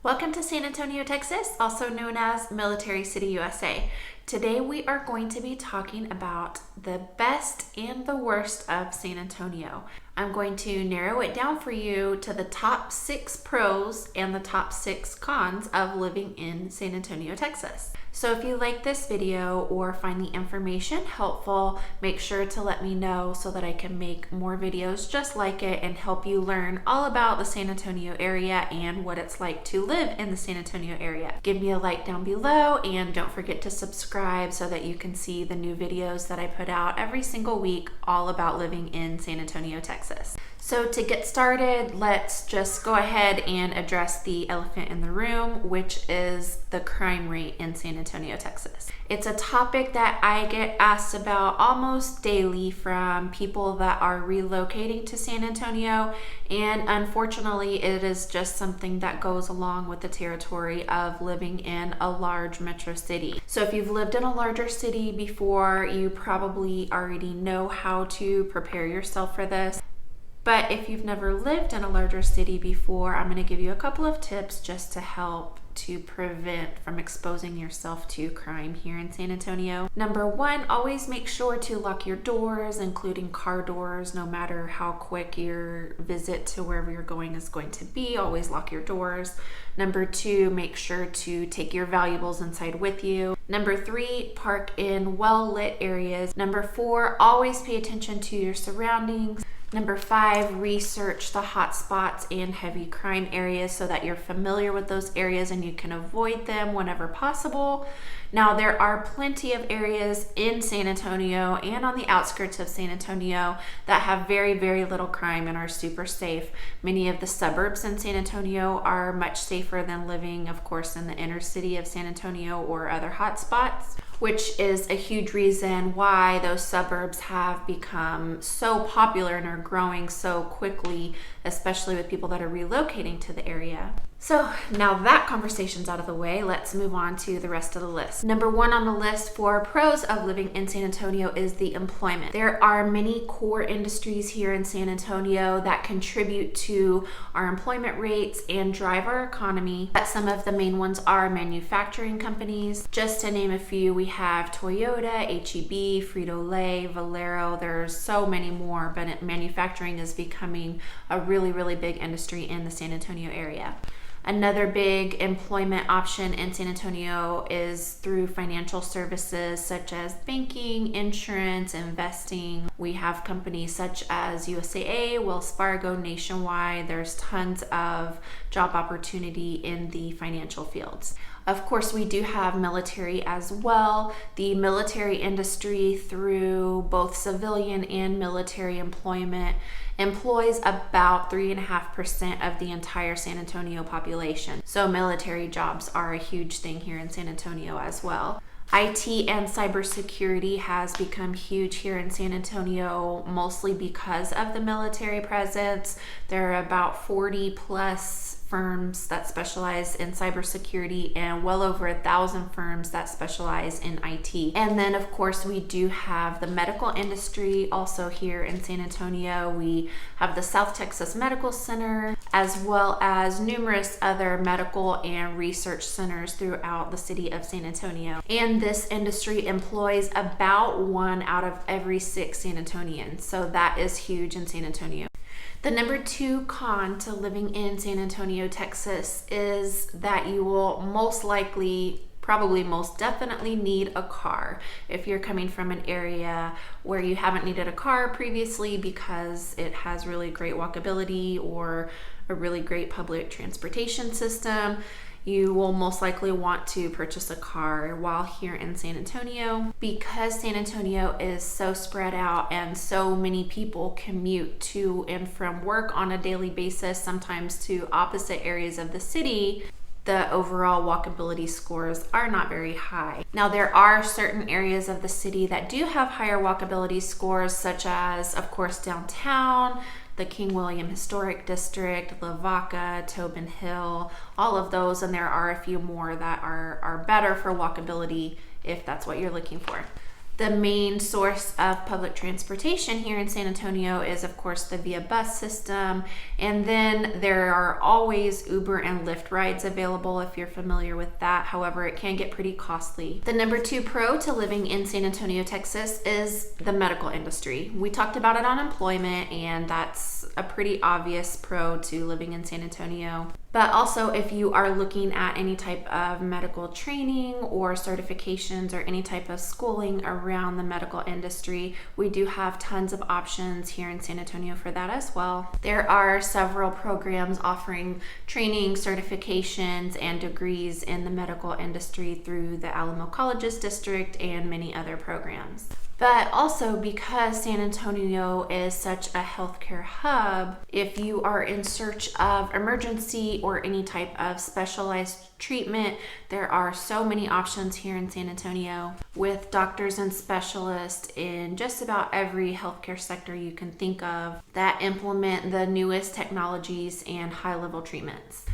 Welcome to San Antonio, Texas, also known as Military City, USA. Today we are going to be talking about the best and the worst of San Antonio. I'm going to narrow it down for you to the top 6 pros and the top 6 cons of living in San Antonio, Texas. So if you like this video or find the information helpful, make sure to let me know so that I can make more videos just like it and help you learn all about the San Antonio area and what it's like to live in the San Antonio area. Give me a like down below and don't forget to subscribe so that you can see the new videos that I put out every single week all about living in San Antonio, Texas. So to get started, let's just go ahead and address the elephant in the room, which is the crime rate in San Antonio, Texas. It's a topic that I get asked about almost daily from people that are relocating to San Antonio, and unfortunately it is just something that goes along with the territory of living in a large metro city. So if you've lived in a larger city before, you probably already know how to prepare yourself for this. But if you've never lived in a larger city before, I'm going to give you a couple of tips just to help to prevent from exposing yourself to crime here in San Antonio. Number 1, always make sure to lock your doors, including car doors, no matter how quick your visit to wherever you're going is going to be. Always lock your doors. Number 2, make sure to take your valuables inside with you. Number 3, park in well-lit areas. Number 4, always pay attention to your surroundings. Number 5, research the hot spots and heavy crime areas so that you're familiar with those areas and you can avoid them whenever possible. Now, there are plenty of areas in San Antonio and on the outskirts of San Antonio that have very, very little crime and are super safe. Many of the suburbs in San Antonio are much safer than living, of course, in the inner city of San Antonio or other hot spots, which is a huge reason why those suburbs have become so popular and are growing so quickly, especially with people that are relocating to the area. So now that conversation's out of the way, let's move on to the rest of the list. Number 1 on the list for pros of living in San Antonio is the employment. There are many core industries here in San Antonio that contribute to our employment rates and drive our economy. But some of the main ones are manufacturing companies. Just to name a few, we have Toyota, HEB, Frito-Lay, Valero. There's so many more, but manufacturing is becoming a really, really big industry in the San Antonio area. Another big employment option in San Antonio is through financial services such as banking, insurance, investing. We have companies such as USAA, Wells Fargo, Nationwide. There's tons of job opportunity in the financial fields. Of course, we do have military as well. The military industry, through both civilian and military employment, employs about 3.5% of the entire San Antonio population. So military jobs are a huge thing here in San Antonio as well. IT and cybersecurity has become huge here in San Antonio, mostly because of the military presence. There are about 40 plus firms that specialize in cybersecurity and well over 1,000 firms that specialize in IT. And then of course we do have the medical industry also here in San Antonio. We have the South Texas Medical Center, as well as numerous other medical and research centers throughout the city of San Antonio. And this industry employs about 1 out of every 6 San Antonians. So that is huge in San Antonio. The number 2 con to living in San Antonio, Texas is that you will most likely, probably most definitely need a car if you're coming from an area where you haven't needed a car previously because it has really great walkability or a really great public transportation system. You will most likely want to purchase a car while here in San Antonio. Because San Antonio is so spread out and so many people commute to and from work on a daily basis, sometimes to opposite areas of the city, the overall walkability scores are not very high. Now, there are certain areas of the city that do have higher walkability scores, such as, of course, downtown, the King William Historic District, Lavaca, Tobin Hill, all of those, and there are a few more that are better for walkability if that's what you're looking for. The main source of public transportation here in San Antonio is, of course, the Via Bus system. And then there are always Uber and Lyft rides available if you're familiar with that. However, it can get pretty costly. The number 2 pro to living in San Antonio, Texas is the medical industry. We talked about it on employment, and that's a pretty obvious pro to living in San Antonio. But also, if you are looking at any type of medical training or certifications or any type of schooling around the medical industry, we do have tons of options here in San Antonio for that as well. There are several programs offering training, certifications, and degrees in the medical industry through the Alamo Colleges District and many other programs. But also, because San Antonio is such a healthcare hub, if you are in search of emergency or any type of specialized treatment, there are so many options here in San Antonio with doctors and specialists in just about every healthcare sector you can think of that implement the newest technologies and high-level treatments.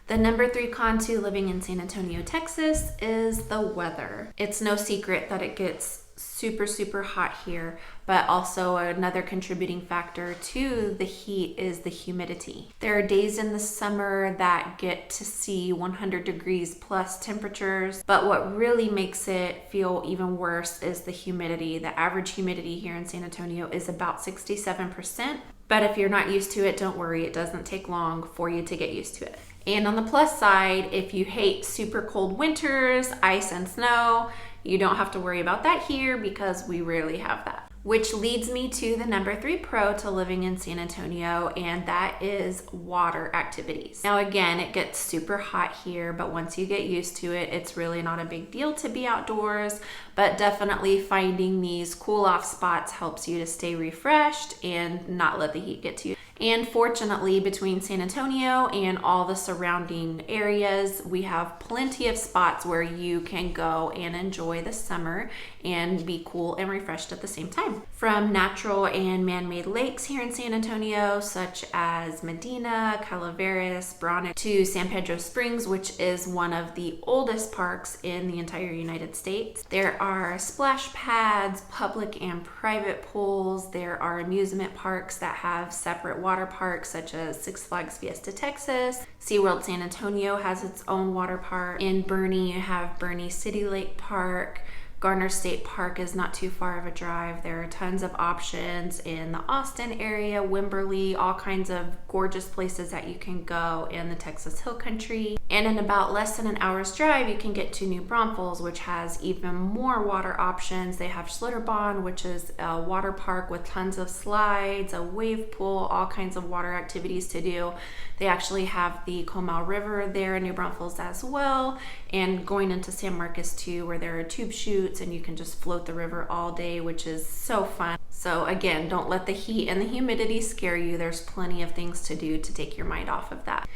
The number 3 con to living in San Antonio, Texas is the weather. It's no secret that it gets super hot here, but also another contributing factor to the heat is the humidity. There are days in the summer that get to see 100 degrees plus temperatures, but what really makes it feel even worse is the humidity. The average humidity here in San Antonio is about 67%, but if you're not used to it, don't worry, it doesn't take long for you to get used to it. And on the plus side, if you hate super cold winters, ice and snow, you don't have to worry about that here because we rarely have that. Which leads me to the number 3 pro to living in San Antonio, and that is water activities. Now again, it gets super hot here, but once you get used to it, it's really not a big deal to be outdoors, but definitely finding these cool off spots helps you to stay refreshed and not let the heat get to you. And fortunately, between San Antonio and all the surrounding areas, we have plenty of spots where you can go and enjoy the summer and be cool and refreshed at the same time. From natural and man-made lakes here in San Antonio, such as Medina, Calaveras, Bronick, to San Pedro Springs, which is one of the oldest parks in the entire United States. There are splash pads, public and private pools. There are amusement parks that have separate water parks, such as Six Flags Fiesta Texas. SeaWorld San Antonio has its own water park. In Boerne, you have Boerne City Lake Park. Garner State Park is not too far of a drive. There are tons of options in the Austin area, Wimberley, all kinds of gorgeous places that you can go in the Texas Hill Country. And in about less than an hour's drive, you can get to New Braunfels, which has even more water options. They have Schlitterbahn, which is a water park with tons of slides, a wave pool, all kinds of water activities to do. They actually have the Comal River there in New Braunfels as well, and going into San Marcos too, where there are tube chutes and you can just float the river all day, which is so fun. So again, don't let the heat and the humidity scare you. There's plenty of things to do to take your mind off of that.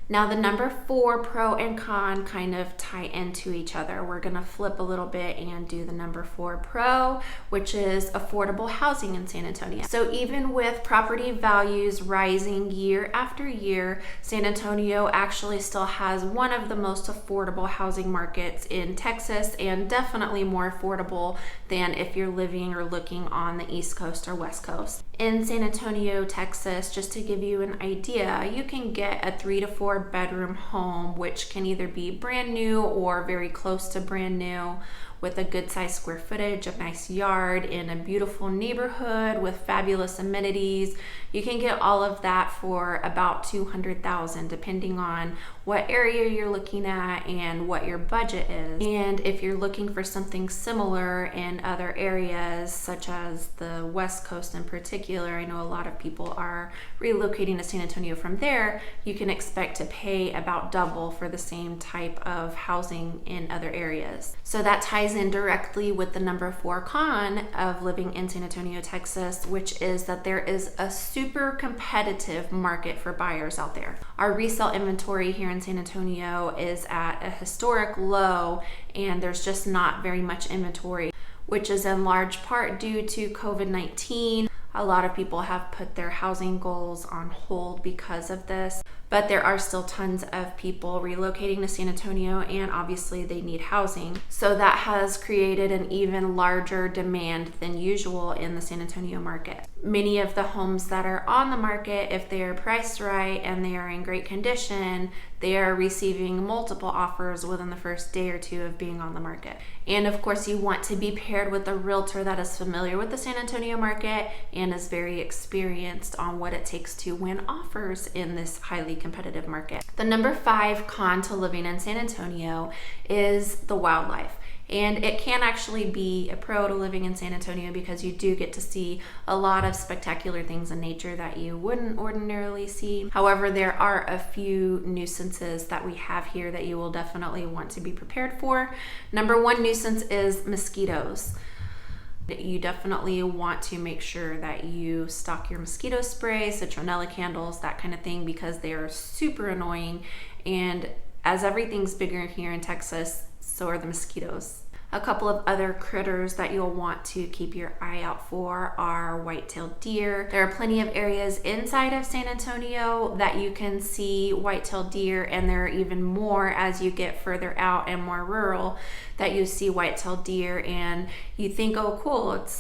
Now the number 4 pro and con kind of tie into each other. We're gonna flip a little bit and do the number 4 pro, which is affordable housing in San Antonio. So even with property values rising year after year, San Antonio actually still has one of the most affordable housing markets in Texas, and definitely more affordable than if you're living or looking on the East Coast or West Coast. In San Antonio, Texas, just to give you an idea, you can get a 3 to 4 bedroom home, which can either be brand new or very close to brand new, with a good size square footage, a nice yard in a beautiful neighborhood with fabulous amenities. You can get all of that for about $200,000, depending on what area you're looking at and what your budget is. And if you're looking for something similar in other areas, such as the West Coast in particular, I know a lot of people are relocating to San Antonio from there, you can expect to pay about double for the same type of housing in other areas. So that ties in directly with the number 4 con of living in San Antonio, Texas, which is that there is a super competitive market for buyers out there. Our resale inventory here in San Antonio is at a historic low, and there's just not very much inventory, which is in large part due to COVID-19. A lot of people have put their housing goals on hold because of this. but there are still tons of people relocating to San Antonio, and obviously they need housing. So that has created an even larger demand than usual in the San Antonio market. Many of the homes that are on the market, if they are priced right and they are in great condition, they are receiving multiple offers within the first day or two of being on the market. And of course, you want to be paired with a realtor that is familiar with the San Antonio market and is very experienced on what it takes to win offers in this highly competitive market. The number 5 con to living in San Antonio is the wildlife. And it can actually be a pro to living in San Antonio because you do get to see a lot of spectacular things in nature that you wouldn't ordinarily see. However, there are a few nuisances that we have here that you will definitely want to be prepared for. Number 1 nuisance is mosquitoes. You definitely want to make sure that you stock your mosquito spray, citronella candles, that kind of thing, because they are super annoying. And as everything's bigger here in Texas, so are the mosquitoes. A couple of other critters that you'll want to keep your eye out for are white-tailed deer. There are plenty of areas inside of San Antonio that you can see white-tailed deer, and there are even more as you get further out and more rural that you see white-tailed deer, and you think, oh cool, it's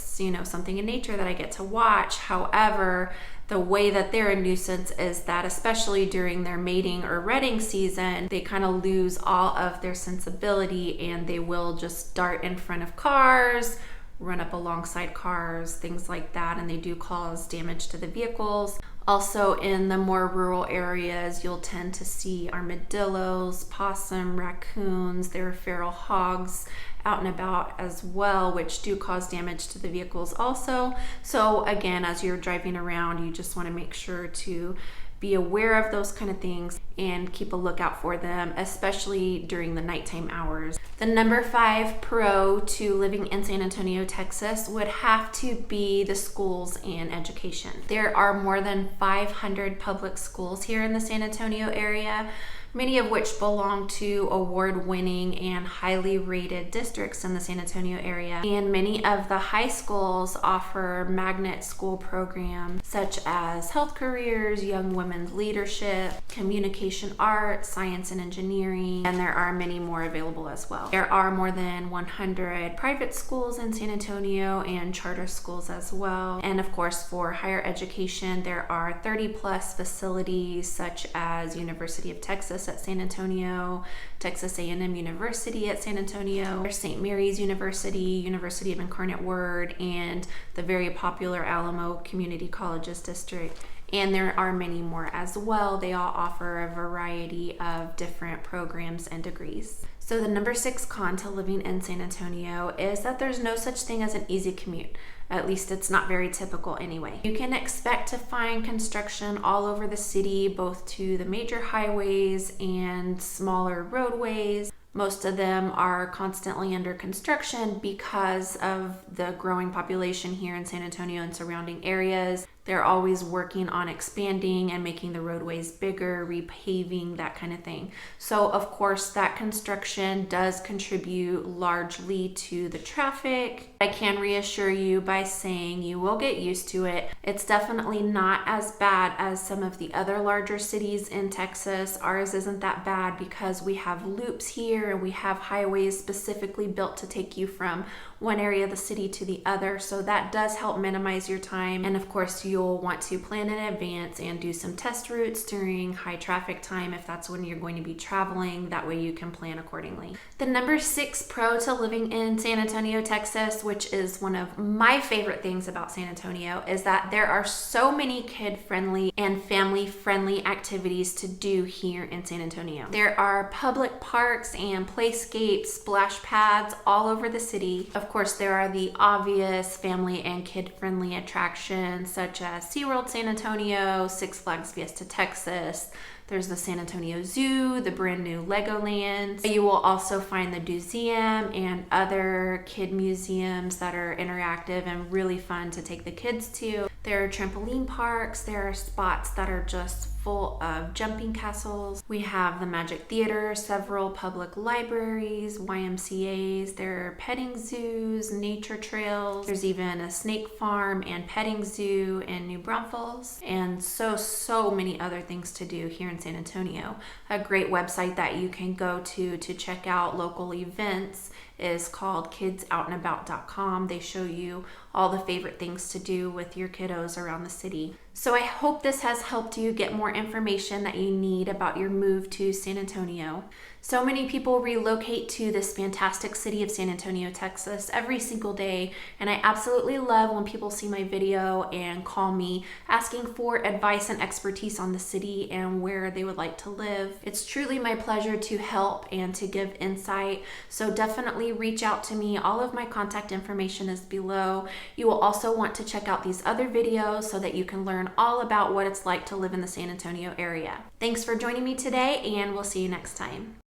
something in nature that I get to watch. However, the way that they're a nuisance is that, especially during their mating or rutting season, they kind of lose all of their sensibility and they will just dart in front of cars, run up alongside cars, things like that, and they do cause damage to the vehicles. Also, in the more rural areas, you'll tend to see armadillos, possum, raccoons. There are feral hogs out and about as well, which do cause damage to the vehicles also. So again, as you're driving around, you just want to make sure to be aware of those kind of things and keep a lookout for them, especially during the nighttime hours. The number 5 pro to living in San Antonio, Texas would have to be the schools and education. There are more than 500 public schools here in the San Antonio area, many of which belong to award-winning and highly rated districts in the San Antonio area. And many of the high schools offer magnet school programs such as health careers, young women's leadership, communication arts, science and engineering, and there are many more available as well. There are more than 100 private schools in San Antonio and charter schools as well. And of course, for higher education, there are 30 plus facilities such as University of Texas at San Antonio, Texas A&M University at San Antonio, St. Mary's University, University of Incarnate Word, and the very popular Alamo Community Colleges District. And there are many more as well. They all offer a variety of different programs and degrees. So the number 6 con to living in San Antonio is that there's no such thing as an easy commute. At least it's not very typical anyway. You can expect to find construction all over the city, both to the major highways and smaller roadways. Most of them are constantly under construction because of the growing population here in San Antonio and surrounding areas. They're always working on expanding and making the roadways bigger, repaving, that kind of thing. So of course that construction does contribute largely to the traffic. I can reassure you by saying you will get used to it. It's definitely not as bad as some of the other larger cities in Texas. Ours isn't that bad because we have loops here and we have highways specifically built to take you from one area of the city to the other. So that does help minimize your time. And of course, you'll want to plan in advance and do some test routes during high traffic time if that's when you're going to be traveling. That way you can plan accordingly. The number 6 pro to living in San Antonio, Texas, which is one of my favorite things about San Antonio, is that there are so many kid-friendly and family-friendly activities to do here in San Antonio. There are public parks and playscapes, splash pads all over the city. Of course, there are the obvious family and kid-friendly attractions such as SeaWorld San Antonio, Six Flags Fiesta Texas. There's the San Antonio Zoo, the brand new Legoland. You will also find the Museum and other kid museums that are interactive and really fun to take the kids to. There are trampoline parks, there are spots that are just full of jumping castles. We have the Magic Theater, several public libraries, YMCAs, there are petting zoos, nature trails, there's even a snake farm and petting zoo in New Braunfels, and so many other things to do here in San Antonio. A great website that you can go to check out local events is called kidsoutandabout.com. They show you all the favorite things to do with your kiddos around the city. So I hope this has helped you get more information that you need about your move to San Antonio. So many people relocate to this fantastic city of San Antonio, Texas every single day, and I absolutely love when people see my video and call me asking for advice and expertise on the city and where they would like to live. It's truly my pleasure to help and to give insight, so definitely reach out to me. All of my contact information is below. You will also want to check out these other videos so that you can learn all about what it's like to live in the San Antonio area. Thanks for joining me today, and we'll see you next time.